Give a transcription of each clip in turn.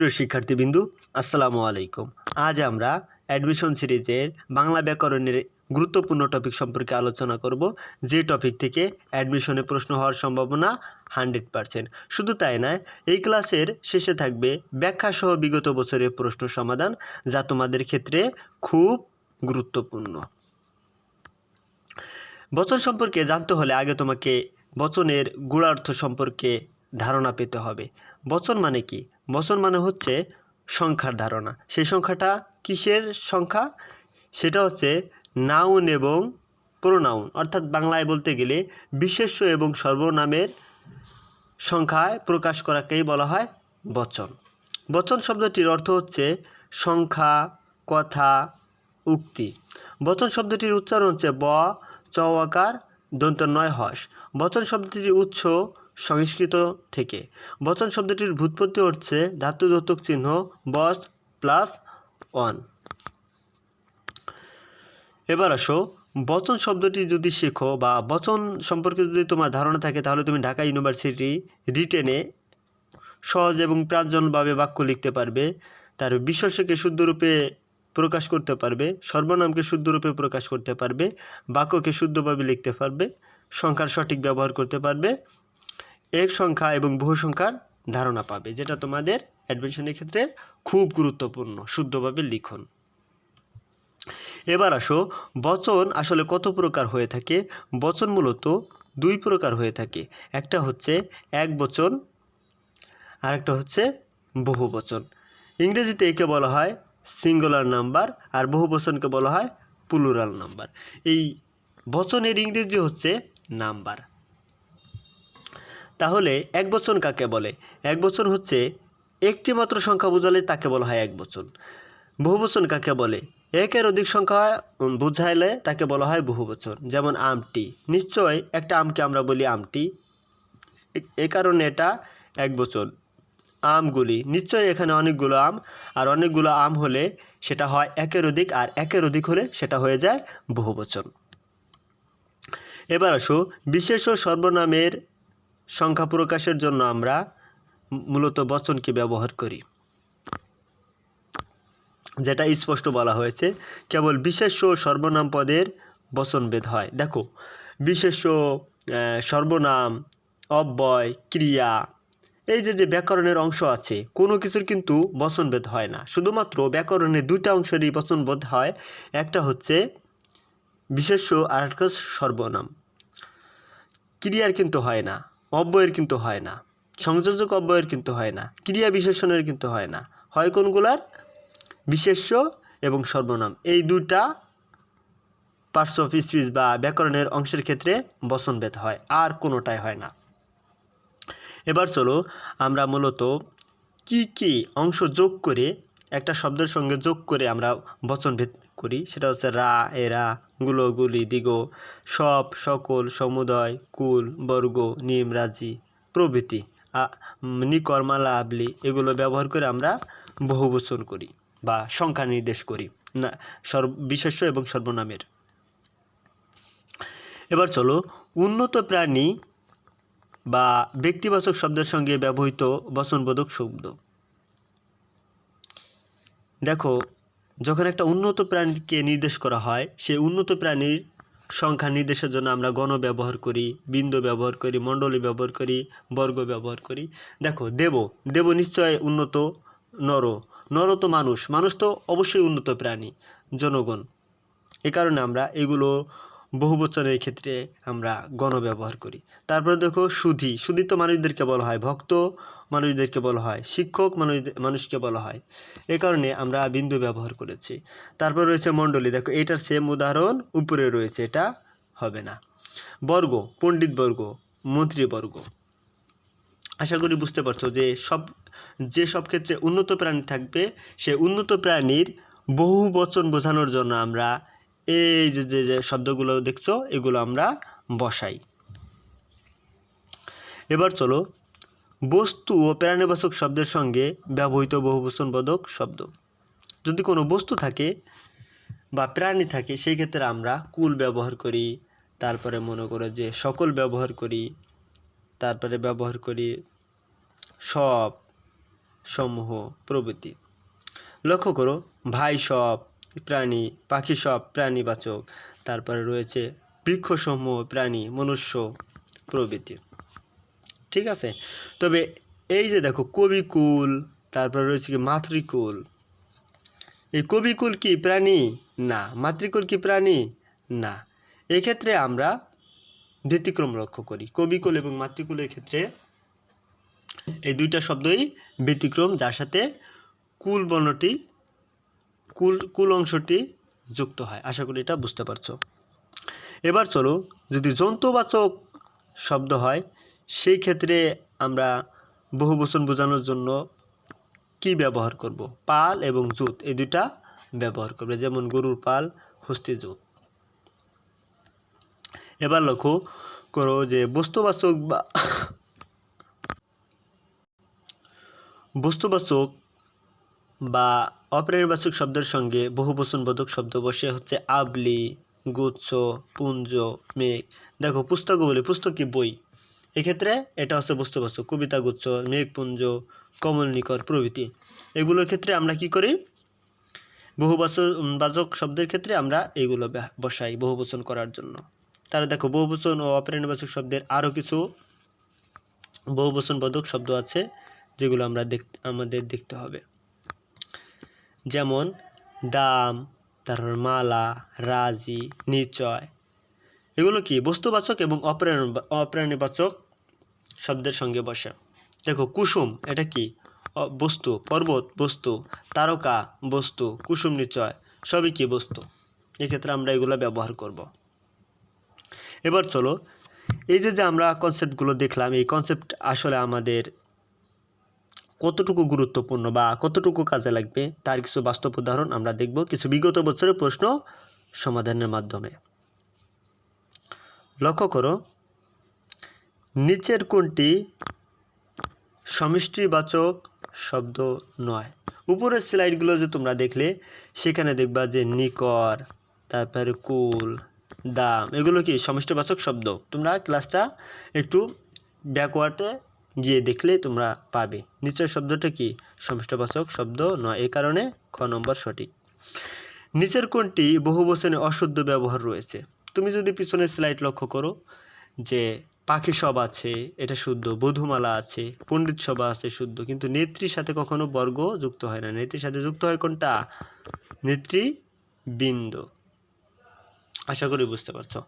প্রিয় শিক্ষার্থীবৃন্দু, আসসালামু আলাইকুম। আজ আমরা অ্যাডমিশন সিরিজের বাংলা ব্যাকরণের গুরুত্বপূর্ণ টপিক সম্পর্কে আলোচনা করব, যে টপিক থেকে অ্যাডমিশনে প্রশ্ন হওয়ার সম্ভাবনা 100%। শুধু তাই নয়, এই ক্লাসের শেষে থাকবে ব্যাখ্যাসহ বিগত বছরের প্রশ্ন সমাধান, যা তোমাদের ক্ষেত্রে খুব গুরুত্বপূর্ণ। বচন সম্পর্কে জানতে হলে আগে তোমাকে বচনের গূঢ়ার্থ সম্পর্কে ধারণা পেতে হবে। বচন মানে কি? বচন মানে হচ্ছে সংখ্যার ধারণা। সেই সংখ্যাটা কিসের সংখ্যা? সেটা হচ্ছে নাউন এবং প্রোনাউন, অর্থাৎ বাংলায় বলতে গেলে বিশেষ্য এবং সর্বনামের সংখ্যায় প্রকাশ করাকেই বলা হয় বচন। বচন শব্দটির অর্থ হচ্ছে সংখ্যা, কথা, উক্তি। বচন শব্দটির উচ্চারণ হচ্ছে ব, চ আকার, দন্ত নয় হস। বচন শব্দটির উৎস সংস্কৃত থেকে। বচন শব্দটির ভ্যুৎপত্তি হচ্ছে ধাতুবোধক চিহ্ন বস প্লাস অন। এবার আসো, বচন শব্দটি যদি শেখো বা বচন সম্পর্কে যদি তোমার ধারণা থাকে, তাহলে তুমি ঢাকা ইউনিভার্সিটি রিটেনে সহজ এবং প্রাঞ্জলভাবে বাক্য লিখতে পারবে। তার বিশেষ্যকে শুদ্ধরূপে প্রকাশ করতে পারবে, সর্বনামকে শুদ্ধরূপে প্রকাশ করতে পারবে, বাক্যকে শুদ্ধভাবে লিখতে পারবে, সংখ্যার সঠিক ব্যবহার করতে পারবে, এক সংখ্যা এবং বহু সংখ্যার ধারণা পাবে, যেটা তোমাদের অ্যাডমিশনের ক্ষেত্রে খুব গুরুত্বপূর্ণ, শুদ্ধভাবে লিখন। এবার আসো, বচন আসলে কত প্রকার হয়ে থাকে? বচন মূলত দুই প্রকার হয়ে থাকে। একটা হচ্ছে এক বচন, আরেকটা হচ্ছে বহু বচন। ইংরেজিতে একে বলা হয় সিঙ্গুলার নাম্বার, আর বহু বচনকে বলা হয় প্লুরাল নাম্বার। এই বচনের ইংরেজি হচ্ছে নাম্বার। তাহলে এক বচন কাকে বলে? এক বচন হচ্ছে একটি মাত্র সংখ্যা বোঝালে তাকে বলা হয় এক বচন। বহু বচন কাকে বলে? একের অধিক সংখ্যা বোঝাইলে তাকে বলা হয় বহু বচন। যেমন আমটি, নিশ্চয় একটা আমকে আমরা বলি আমটি, এ কারণে এটা এক বচন। আমগুলি, নিশ্চয়ই এখানে অনেকগুলো আম, আর অনেকগুলো আম হলে সেটা হয় একের অধিক, আর একের অধিক হলে সেটা হয়ে যায় বহুবচন। এবার আসো, বিশেষ ও সর্বনামের সংখ্যা প্রকাশের জন্য আমরা মূলত বচনকে ব্যবহার করি, যেটা স্পষ্ট বলা হয়েছে। কেবল বিশেষ্য ও সর্বনাম পদের বচনভেদ হয়। দেখো, বিশেষ্য, সর্বনাম, অব্যয়, ক্রিয়া, এই যে ব্যাকরণের অংশ আছে, কোনো কিছুর কিন্তু বচনভেদ হয় না। শুধুমাত্র ব্যাকরণের দুইটা অংশেরই বচনভেদ হয়। একটা হচ্ছে বিশেষ্য, আর একটা সর্বনাম। ক্রিয়ার কিন্তু হয় না, অব্যয়ের কিন্তু হয় না, সংযোজক অব্যয়ের কিন্তু হয় না, ক্রিয়া বিশেষণের কিন্তু হয় না। হয় কোনগুলার? বিশেষ্য এবং সর্বনাম, এই দুইটা পার্টস অফ স্পিচ বা ব্যাকরণের অংশের ক্ষেত্রে বচনভেদ হয়, আর কোনোটাই হয় না। এবার চলো, আমরা মূলত কি কি অংশ যোগ করে, একটা শব্দের সঙ্গে যোগ করে আমরা বচনভেদ করি, সেটা হচ্ছে রা, এরা, গুলো, গুলি, দিগ, সব, সকল, সমুদয়, কুল, বর্গ, নিম, রাজি প্রভৃতি, নিকর, মালা, আবলি, এগুলো ব্যবহার করে আমরা বহুবচন করি বা সংখ্যা নির্দেশ করি না, বিশেষ্য এবং সর্বনামের। এবার চলো, উন্নত প্রাণী বা ব্যক্তিবাচক শব্দের সঙ্গে ব্যবহৃত বচনবোধক শব্দ। দেখো, যখন একটা উন্নত প্রাণীকে নির্দেশ করা হয়, সেই উন্নত প্রাণীর সংখ্যা নির্দেশের জন্য আমরা গণ ব্যবহার করি, বিন্দু ব্যবহার করি, মণ্ডলী ব্যবহার করি, বর্গ ব্যবহার করি। দেখো, দেব, দেব নিশ্চয় উন্নত। নর, নর তো মানুষ, মানুষ তো অবশ্যই উন্নত প্রাণী, জনগণ। এ কারণে আমরা এগুলো বহুবচনের ক্ষেত্রে আমরা গণ ব্যবহার করি। তারপরে দেখো, সুধী, সুধী তো মানুষদেরকে বলা হয়, ভক্ত মানুষদেরকে বলা হয়, শিক্ষক মানুষকে বলা হয়, এ কারণে আমরা বিন্দু ব্যবহার করেছি। তারপর রয়েছে মণ্ডলী, দেখো এটার সেম উদাহরণ উপরে রয়েছে, এটা হবে না। বর্গ, পণ্ডিত বর্গ, মন্ত্রীবর্গ। আশা করি বুঝতে পারছো যে সব ক্ষেত্রে উন্নত প্রাণী থাকবে, সে উন্নত প্রাণীর বহু বচন বোঝানোর জন্য আমরা এই যে শব্দগুলো দেখছো, এগুলো আমরা বসাই। এবার চলো, বস্তু ও প্রাণীবাচক শব্দের সঙ্গে ব্যবহৃত বহুবচনবোধক শব্দ। যদি কোনো বস্তু থাকে বা প্রাণী থাকে, সেই ক্ষেত্রে আমরা কুল ব্যবহার করি, তারপরে মনে করো যে সকল ব্যবহার করি, তারপরে ব্যবহার করি সব, সমূহ প্রভৃতি। লক্ষ্য করো, ভাই সব প্রাণী, পাখি সব প্রাণীবাচক, তারপরে রয়েছে বৃক্ষসমূহ প্রাণী, মনুষ্য প্রভৃতি। ঠিক আছে, তবে এই যে দেখো কবিকুল, তারপরে রয়েছে কি মাতৃকুল। এই কবিকুল কি প্রাণী? না। মাতৃকুল কি প্রাণী? না। এক্ষেত্রে আমরা ব্যতিক্রম লক্ষ্য করি। কবিকুল এবং মাতৃকুলের ক্ষেত্রে এই দুইটা শব্দই ব্যতিক্রম, যার সাথে কুল বর্ণটি কুল অংশটি যুক্ত হয়। আশা করি এটা বুঝতে পারছো। এবার চলো, যদি জন্তুবাচক শব্দ হয় সেই ক্ষেত্রে আমরা বহুবচন বোঝানোর জন্য কি ব্যবহার করব? পাল এবং জুত, এই দুইটা ব্যবহার করবে, যেমন গরুর পাল, হস্তি জুত। এবার লক্ষ্য করো যে বস্তুবাচক বা অপ্রাণীবাচক শব্দের সঙ্গে বহুবচনবোধক শব্দ বসে হচ্ছে আবলি, গুচ্ছ, পুঞ্জ, মেঘ। দেখো পুস্তক বলি, পুস্তক কি বই, এক্ষেত্রে এটা হচ্ছে বস্তুবাচক। কবিতা গুচ্ছ, মেঘপুঞ্জ, কমলনিকর প্রভৃতি, এগুলোর ক্ষেত্রে আমরা কি করি? বহুবচনবাচক শব্দের ক্ষেত্রে আমরা এগুলো বসাই বহুবচন করার জন্য। তাহলে দেখো বহুবচন ও অপ্রাণীবাচক শব্দের আরও কিছু বহুবচনবোধক শব্দ আছে যেগুলো আমাদের দেখতে হবে, যেমন দাম, তারপর মালা, রাজি, নিশ্চয়। এগুলো কি বস্তুবাচক এবং অপ্রাণীবাচক শব্দের সঙ্গে বসে। দেখো কুসুম, এটা কি বস্তু, পর্বত বস্তু, তারকা বস্তু, কুসুম নিশ্চয়, সবই কি বস্তু। এক্ষেত্রে আমরা এগুলো ব্যবহার করব। এবার চলো, এই যে আমরা কনসেপ্টগুলো দেখলাম, এই কনসেপ্ট আসলে আমাদের কতটুকু গুরুত্বপূর্ণ বা কতটুকু কাজে লাগবে তার কিছু বাস্তব উদাহরণ আমরা দেখব কিছু বিগত বছরের প্রশ্ন সমাধানের মাধ্যমে। লক্ষ্য করো, নিচের কোনটি সমষ্টিবাচক শব্দ নয়? উপরের স্লাইডগুলো যে তোমরা দেখলে সেখানে দেখবা যে নিকর, তারপরে কুল, দাম, এগুলো কি সমষ্টিবাচক শব্দ। তোমরা ক্লাসটা একটু ব্যাকওয়ার্ডে গিয়ে দেখলে তোমরা পাবে নিচের শব্দটা কি সমষ্টিবাচক শব্দ নয়। এই কারণে খ নম্বর সঠিক। নিচের কোনটি বহুবচনে অশুদ্ধ ব্যবহার রয়েছে? তুমি যদি পিছনের স্লাইড লক্ষ্য করো যে পাখি সব আছে, এটা শুদ্ধ। বধূমালা আছে, পণ্ডিত সভা আছে, শুদ্ধ। কিন্তু নেত্রীর সাথে কখনো বর্গ যুক্ত হয় না। নেত্রীর সাথে যুক্ত হয় কোনটা? নেতৃবৃন্দ। আশা করি বুঝতে পারছো।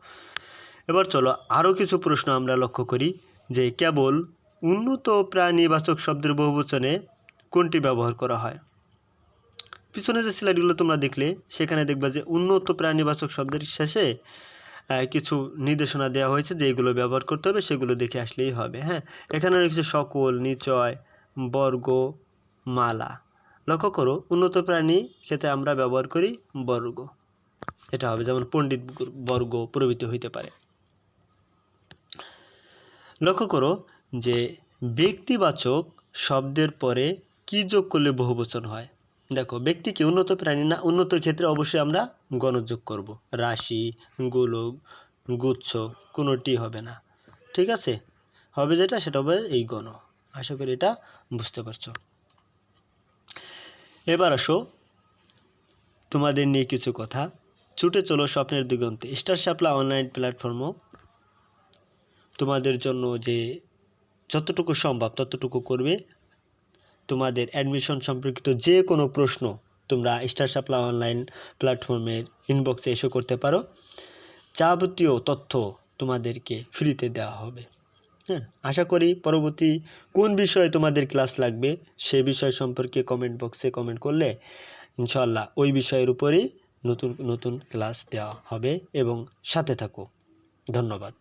এবার চলো আরও কিছু প্রশ্ন আমরা লক্ষ্য করি যে কেবল উন্নত প্রাণীবাচক শব্দের বহুবচনে কোনটি ব্যবহার করা হয়? পিছনে যে স্লাইডগুলো তোমরা দেখলে সেখানে দেখবা যে উন্নত প্রাণীবাচক শব্দের শেষে কিছু নির্দেশনা দেওয়া হয়েছে যে এগুলো ব্যবহার করতে হবে, সেগুলো দেখে আসলেই হবে। হ্যাঁ, এখানে রয়েছে সকল, নিচয়, বর্গ, মালা। লক্ষ্য করো, উন্নত প্রাণী ক্ষেত্রে আমরা ব্যবহার করি বর্গ, এটা হবে, যেমন পণ্ডিত বর্গ প্রভৃতি হইতে পারে। লক্ষ্য করো যে ব্যক্তিবাচক শব্দের পরে কি যোগ করলে বহুবচন হয়? দেখো ব্যক্তি কি উন্নত প্রাণী না? উন্নতর ক্ষেত্রে অবশ্যই আমরা গণ যোগ করব। রাশি, গোলক, গুচ্ছ কোনোটি হবে না। ঠিক আছে, হবে যেটা সেটা হবে এই গণ। আশা করি এটা বুঝতে পারছো। এবার আসো তোমাদের নিয়ে কিছু কথা। ছুটে চলো স্বপ্নের দিগন্তে স্টার শাপলা অনলাইন প্ল্যাটফর্মও তোমাদের জন্য যে যতটুকু সম্ভব ততটুকু করবে। তোমাদের অ্যাডমিশন সম্পর্কিত যে কোনো প্রশ্ন তোমরা স্টার শাপলা অনলাইন প্ল্যাটফর্মের ইনবক্সে এসে করতে পারো। যাবতীয় তথ্য তোমাদেরকে ফ্রিতে দেওয়া হবে। হ্যাঁ, আশা করি পরবর্তী কোন বিষয়ে তোমাদের ক্লাস লাগবে সে বিষয় সম্পর্কে কমেন্ট বক্সে কমেন্ট করলে ইনশাআল্লাহ ওই বিষয়ের উপরেই নতুন নতুন ক্লাস দেওয়া হবে এবং সাথে থাকো। ধন্যবাদ।